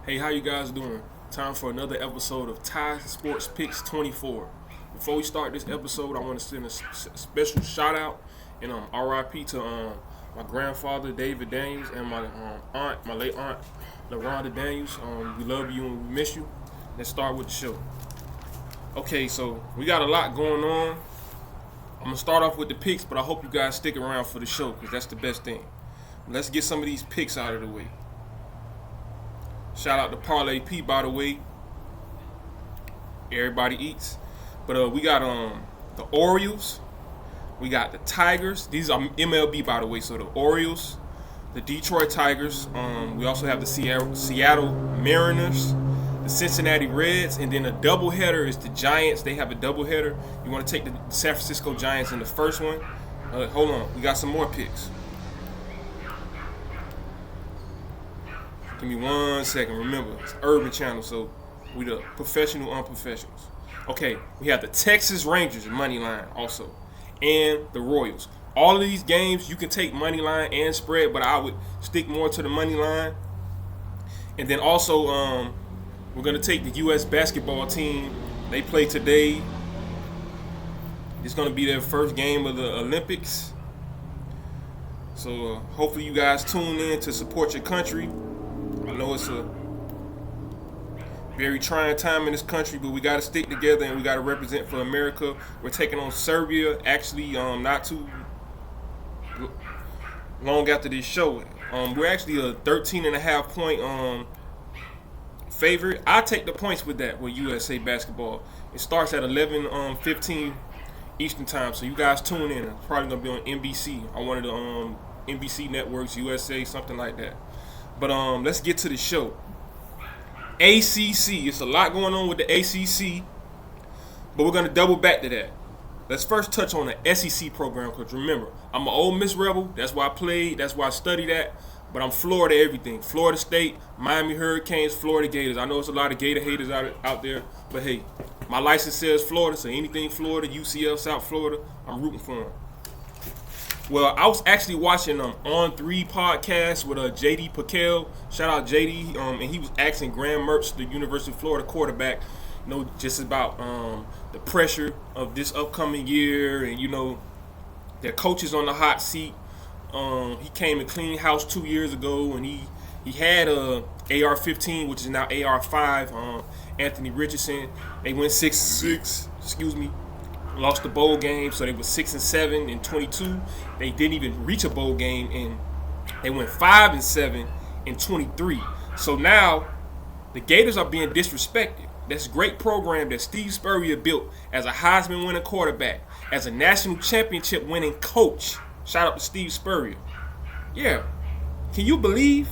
Hey, how you guys doing? Time for another episode of Ty Sports Picks 24. Before we start this episode, I want to send a special shout out and RIP to my grandfather David Daniels and my late aunt LaRonda Daniels. We love you and we miss you. Let's start with the show. Okay, so we got a lot going on. I'm gonna start off with the picks, but I hope you guys stick around for the show because that's the best thing. Let's get some of these picks out of the way. Shout out to Parlay P, by the way. Everybody eats. But we got the Orioles. We got the Tigers. These are MLB, by the way. So the Orioles, the Detroit Tigers. We also have the Seattle Mariners, the Cincinnati Reds, and then a doubleheader is the Giants. They have a doubleheader. You want to take the San Francisco Giants in the first one. Hold on. We got some more picks. Give me 1 second. Remember, it's Urban Channel, so we the professional unprofessionals. Okay, we have the Texas Rangers money line also, and the Royals. All of these games you can take money line and spread, but I would stick more to the money line. And then also, we're gonna take the U.S. basketball team. They play today. It's gonna be their first game of the Olympics. So hopefully you guys tune in to support your country. I know it's a very trying time in this country, but we got to stick together and we got to represent for America. We're taking on Serbia, actually, not too long after this show. We're actually a 13.5 point favorite. I take the points with that with USA basketball. It starts at 11:15 Eastern time, so you guys tune in. It's probably gonna be on NBC, on one of the NBC networks, USA, something like that. But let's get to the show. ACC. It's a lot going on with the ACC, but we're going to double back to that. Let's first touch on the SEC program, because remember, I'm an Ole Miss Rebel. That's why I played. That's why I studied that. But I'm Florida everything. Florida State, Miami Hurricanes, Florida Gators. I know there's a lot of Gator haters out there, but hey, my license says Florida, so anything Florida, UCF, South Florida, I'm rooting for them. Well, I was actually watching On 3 podcast with JD Piquel. Shout out JD. And he was asking Graham Mertz, the University of Florida quarterback, just about the pressure of this upcoming year, and their coaches on the hot seat. He came and cleaned house 2 years ago, and he had AR-15, which is now AR-5. Anthony Richardson. They went 6-6. Excuse me. Lost the bowl game, so they were 6-7 in 22. They didn't even reach a bowl game, and they went 5-7 in 23. So now the Gators are being disrespected. That's a great program that Steve Spurrier built as a Heisman winning quarterback, as a national championship winning coach. Shout out to Steve Spurrier. Yeah, can you believe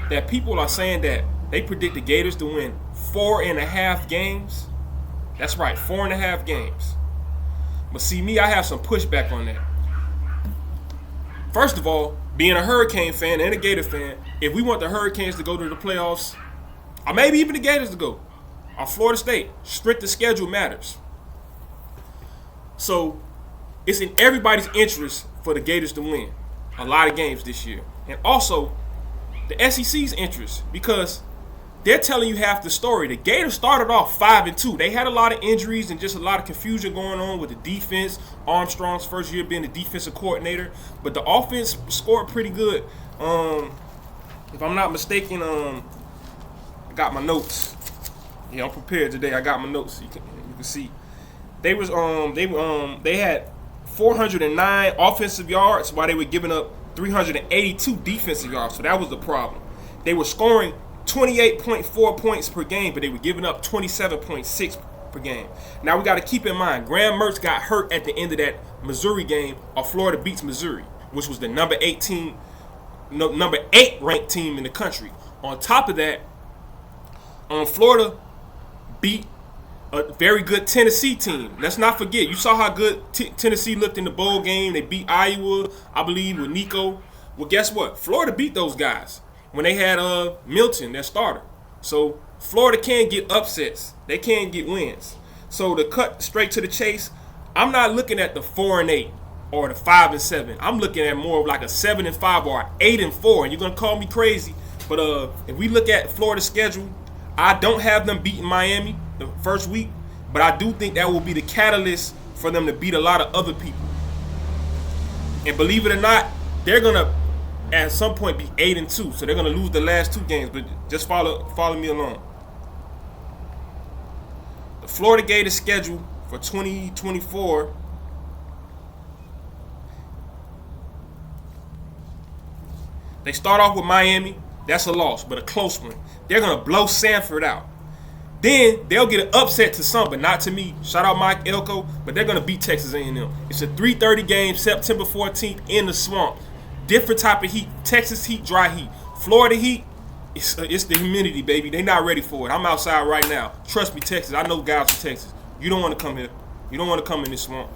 that people are saying that they predict the Gators to win 4.5 games? That's right, 4.5 games. But see, me, I have some pushback on that. First of all, being a Hurricane fan and a Gator fan, if we want the Hurricanes to go to the playoffs, or maybe even the Gators to go, or Florida State, strength of schedule matters. So it's in everybody's interest for the Gators to win a lot of games this year. And also, the SEC's interest, because they're telling you half the story. The Gators started off 5-2. They had a lot of injuries and just a lot of confusion going on with the defense. Armstrong's first year being the defensive coordinator, but the offense scored pretty good. If I'm not mistaken, I got my notes. Yeah, I'm prepared today. I got my notes. You can see they had 409 offensive yards while they were giving up 382 defensive yards. So that was the problem. They were scoring 28.4 points per game, but they were giving up 27.6 per game. Now we got to keep in mind, Graham Mertz got hurt at the end of that Missouri game, or Florida beats Missouri, which was the number 8 ranked team in the country. On top of that, Florida beat a very good Tennessee team. Let's not forget, you saw how good Tennessee looked in the bowl game. They beat Iowa, I believe, with Nico. Well, guess what? Florida beat those guys when they had Milton, their starter. So Florida can get upsets. They can get wins. So to cut straight to the chase, I'm not looking at the 4-8 or the 5-7. I'm looking at more of like a 7-5 or an 8-4. And you're gonna call me crazy, But if we look at Florida's schedule, I don't have them beating Miami the first week, but I do think that will be the catalyst for them to beat a lot of other people. And believe it or not, they're gonna at some point be 8-2, so they're gonna lose the last 2 games. But just follow me along. The Florida Gators schedule for 2024. They start off with Miami. That's a loss, but a close one. They're going to blow Sanford out. Then they'll get an upset to some, but not to me. Shout out Mike Elko, but they're going to beat Texas A&M. It's a 3:30 game, September 14th in the swamp. Different type of heat. Texas heat, dry heat. Florida heat, it's the humidity, baby. They're not ready for it. I'm outside right now. Trust me, Texas. I know guys from Texas. You don't want to come here. You don't want to come in this swamp.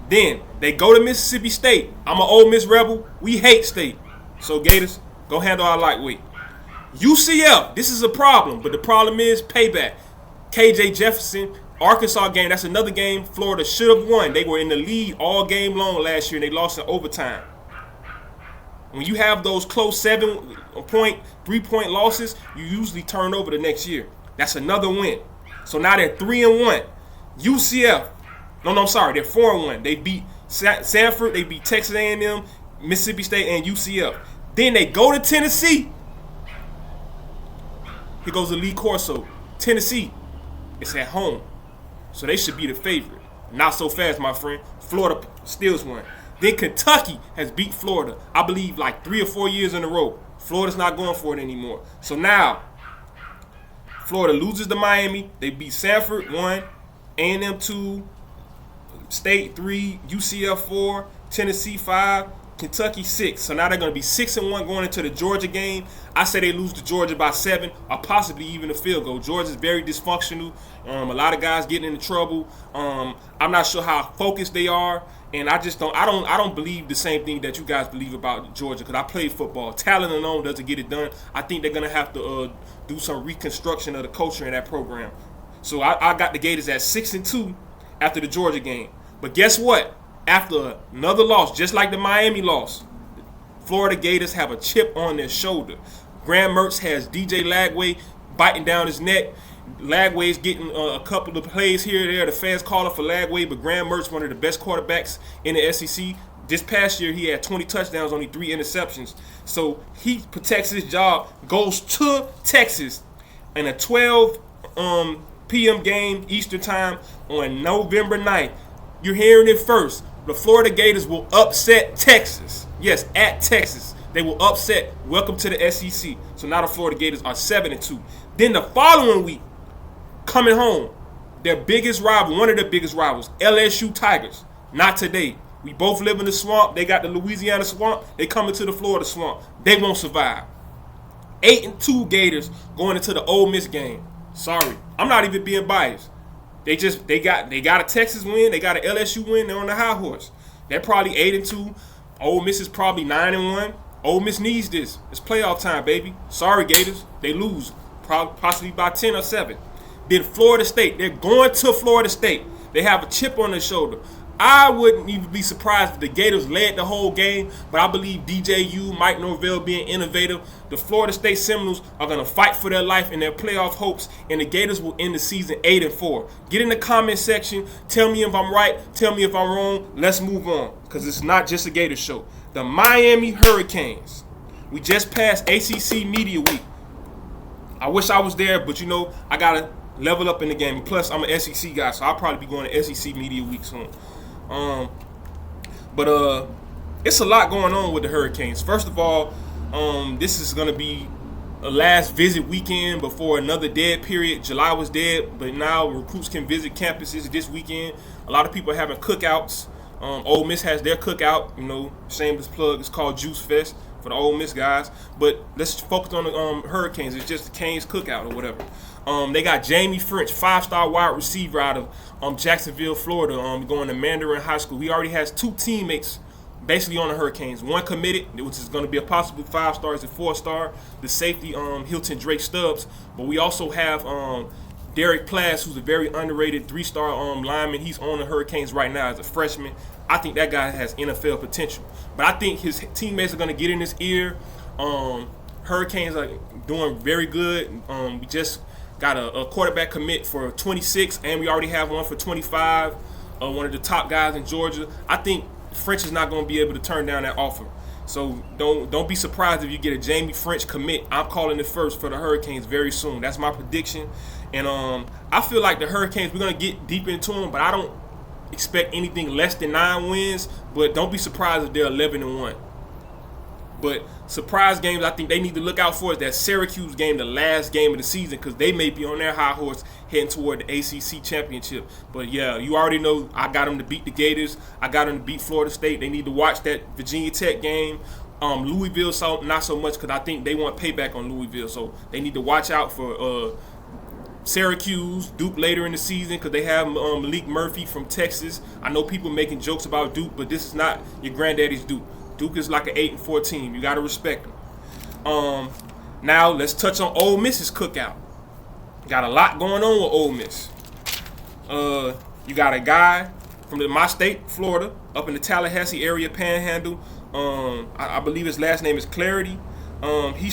Then they go to Mississippi State. I'm an Ole Miss rebel. We hate State. So Gators, go handle our lightweight. UCF, this is a problem, but the problem is payback. KJ Jefferson, Arkansas game, that's another game Florida should have won. They were in the lead all game long last year, and they lost in overtime. When you have those close 7-point, 3-point losses, you usually turn over the next year. That's another win. So now they're 3-1. UCF, I'm sorry, they're 4-1. They beat Sanford, they beat Texas A&M, Mississippi State, and UCF. Then they go to Tennessee. Here goes the Lee Corso. Tennessee, it's at home. So they should be the favorite. Not so fast, my friend. Florida steals one. Then Kentucky has beat Florida, I believe, like 3 or 4 years in a row. Florida's not going for it anymore. So now, Florida loses to Miami. They beat Sanford 1, A&M 2, State 3, UCF 4, Tennessee 5, Kentucky 6. So now they're going to be 6-1 going into the Georgia game. I say they lose to Georgia by 7 or possibly even a field goal. Georgia's very dysfunctional. A lot of guys getting into trouble. I'm not sure how focused they are, and I don't believe the same thing that you guys believe about Georgia, because I played football. Talent alone doesn't get it done. I think they're going to have to do some reconstruction of the culture in that program. So I got the Gators at 6-2 after the Georgia game. But guess what? After another loss, just like the Miami loss, Florida Gators have a chip on their shoulder. Graham Mertz has DJ Lagway biting down his neck. Lagway's getting a couple of plays here and there. The fans calling for Lagway, but Graham Mertz, one of the best quarterbacks in the SEC. This past year, he had 20 touchdowns, only 3 interceptions. So he protects his job, goes to Texas in a 12 p.m. game Eastern time on November 9th. You're hearing it first. The Florida Gators will upset Texas. Yes, at Texas. They will upset. Welcome to the SEC. So now the Florida Gators are 7-2. Then the following week, coming home, their biggest rival, one of their biggest rivals, LSU Tigers. Not today. We both live in the swamp. They got the Louisiana swamp. They coming to the Florida swamp. They won't survive. 8-2 Gators going into the Ole Miss game. Sorry. I'm not even being biased. They got a Texas win, they got an LSU win, they're on the high horse. They're probably 8-2. Ole Miss is probably 9-1. Ole Miss needs this. It's playoff time, baby. Sorry, Gators. They lose, possibly by 10 or 7. Then Florida State. They're going to Florida State. They have a chip on their shoulder. I wouldn't even be surprised if the Gators led the whole game, but I believe DJU, Mike Norvell being innovative, the Florida State Seminoles are going to fight for their life and their playoff hopes, and the Gators will end the season 8-4. Get in the comment section. Tell me if I'm right. Tell me if I'm wrong. Let's move on, because it's not just a Gator show. The Miami Hurricanes. We just passed ACC Media Week. I wish I was there, but I got to level up in the game. Plus, I'm an SEC guy, so I'll probably be going to SEC Media Week soon. But it's a lot going on with the Hurricanes. First of all, this is going to be a last visit weekend before another dead period. July was dead, but now recruits can visit campuses this weekend. A lot of people are having cookouts. Ole Miss has their cookout, shameless plug. It's called Juice Fest for the Ole Miss guys. But let's focus on the Hurricanes. It's just the Canes cookout or whatever. They got Jamie French, 5-star wide receiver out of Jacksonville, Florida, going to Mandarin High School. He already has 2 teammates basically on the Hurricanes. One committed, which is going to be a possible 5-star, is a 4-star, the safety Hilton Drake Stubbs. But we also have Derek Plass, who's a very underrated 3-star lineman. He's on the Hurricanes right now as a freshman. I think that guy has NFL potential. But I think his teammates are going to get in his ear. Hurricanes are doing very good. We just got a quarterback commit for 26, and we already have one for 25. One of the top guys in Georgia. I think French is not going to be able to turn down that offer. So don't be surprised if you get a Jamie French commit. I'm calling it first for the Hurricanes very soon. That's my prediction. And I feel like the Hurricanes, we're going to get deep into them, but I don't expect anything less than 9 wins. But don't be surprised if they're 11-1. But surprise games I think they need to look out for is that Syracuse game, the last game of the season, because they may be on their high horse heading toward the ACC championship. But yeah, you already know I got them to beat the Gators. I got them to beat Florida State. They need to watch that Virginia Tech game. Louisville, not so much because I think they want payback on Louisville. So they need to watch out for Syracuse, Duke later in the season because they have Malik Murphy from Texas. I know people making jokes about Duke, but this is not your granddaddy's Duke. Duke is like an 8-4 team. You got to respect them. Now let's touch on Ole Miss's cookout. Got a lot going on with Ole Miss. You got a guy from my state, Florida, up in the Tallahassee area, Panhandle. I believe his last name is Clarity. He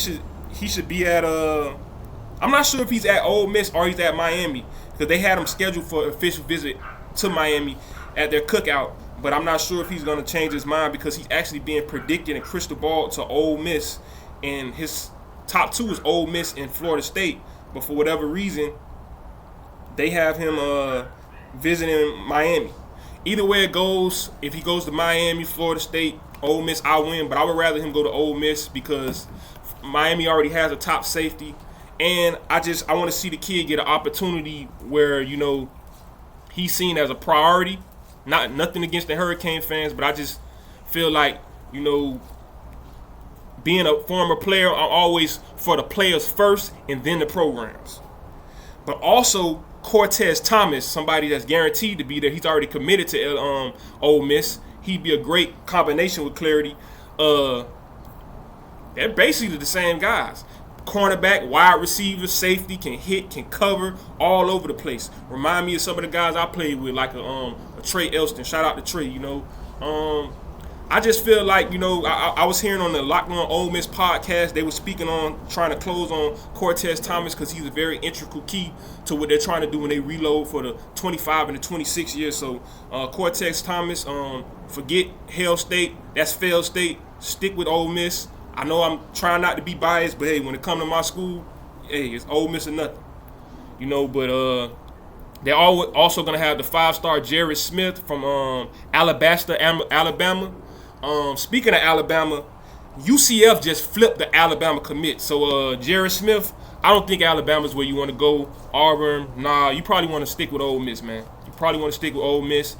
should be at I'm not sure if he's at Ole Miss or he's at Miami because they had him scheduled for an official visit to Miami at their cookout. But I'm not sure if he's going to change his mind because he's actually being predicted in crystal ball to Ole Miss. And his top 2 is Ole Miss and Florida State. But for whatever reason, they have him visiting Miami. Either way it goes, if he goes to Miami, Florida State, Ole Miss, I'll win. But I would rather him go to Ole Miss because Miami already has a top safety. And I want to see the kid get an opportunity where, he's seen as a priority. Nothing against the Hurricane fans, but I just feel like, being a former player, I'm always for the players first and then the programs. But also, Cortez Thomas, somebody that's guaranteed to be there. He's already committed to Ole Miss. He'd be a great combination with Clarity. They're basically the same guys. Cornerback, wide receiver, safety, can hit, can cover, all over the place. Remind me of some of the guys I played with, like a Trey Elston. Shout out to Trey, I just feel like, I was hearing on the Locked On Ole Miss podcast, they were speaking on trying to close on Cortez Thomas because he's a very integral key to what they're trying to do when they reload for the 25 and the 26 years. So Cortez Thomas, forget Hell State, that's fail state, stick with Ole Miss. I know I'm trying not to be biased, but hey, when it comes to my school, hey, it's Ole Miss or nothing. But they're also going to have the 5-star Jared Smith from Alabasta, Alabama. Speaking of Alabama, UCF just flipped the Alabama commit. So Jared Smith, I don't think Alabama's where you want to go. Auburn, nah, you probably want to stick with Ole Miss, man. You probably want to stick with Ole Miss.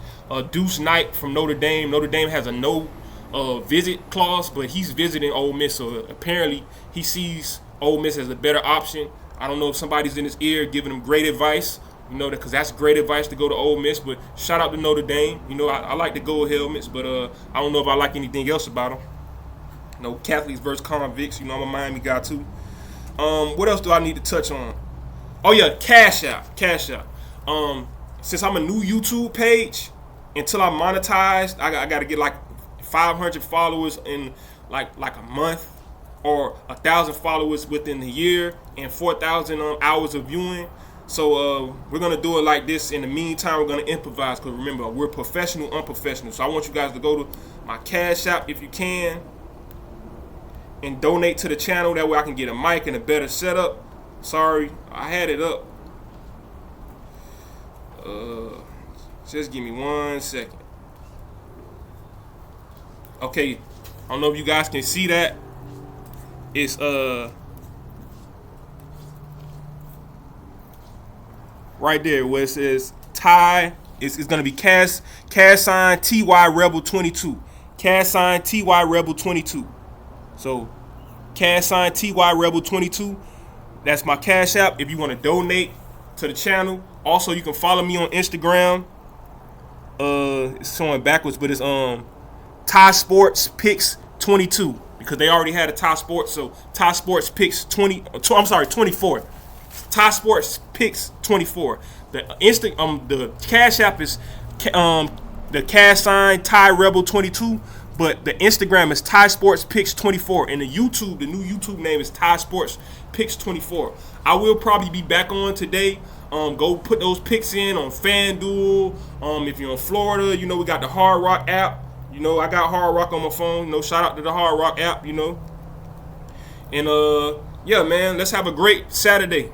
Deuce Knight from Notre Dame. Notre Dame has a no visit clause, but he's visiting Ole Miss, so apparently he sees Ole Miss as a better option. I don't know if somebody's in his ear giving him great advice, because that's great advice to go to Ole Miss, but shout out to Notre Dame. I like the gold helmets, but I don't know if I like anything else about them. Catholics versus convicts, I'm a Miami guy too. What else do I need to touch on? Oh yeah, Cash App. Since I'm a new YouTube page, until I'm monetized, I got to get like 500 followers in like a month, or 1,000 followers within the year, and 4,000 hours of viewing. So we're gonna do it like this. In the meantime, we're gonna improvise because remember, we're professional, unprofessional. So I want you guys to go to my Cash App if you can, and donate to the channel. That way I can get a mic and a better setup. Sorry, I had it up. Just give me 1 second. Okay, I don't know if you guys can see that. It's right there where it says Ty. It's gonna be cash sign TY Rebel 22. Cash sign TY Rebel 22. So cash sign TY Rebel 22. That's my Cash App if you want to donate to the channel. Also, you can follow me on Instagram. It's showing backwards, but it's Ty Sports Picks 22 because they already had a Ty Sports, so Ty Sports Picks 24. Ty Sports Picks 24. The Cash App is the cash sign Ty Rebel 22. But the Instagram is Ty Sports Picks 24, and the YouTube, the new YouTube name is Ty Sports Picks 24. I will probably be back on today. Go put those picks in on FanDuel. If you're in Florida, we got the Hard Rock app. I got Hard Rock on my phone. Shout out to the Hard Rock app. And yeah, man, let's have a great Saturday.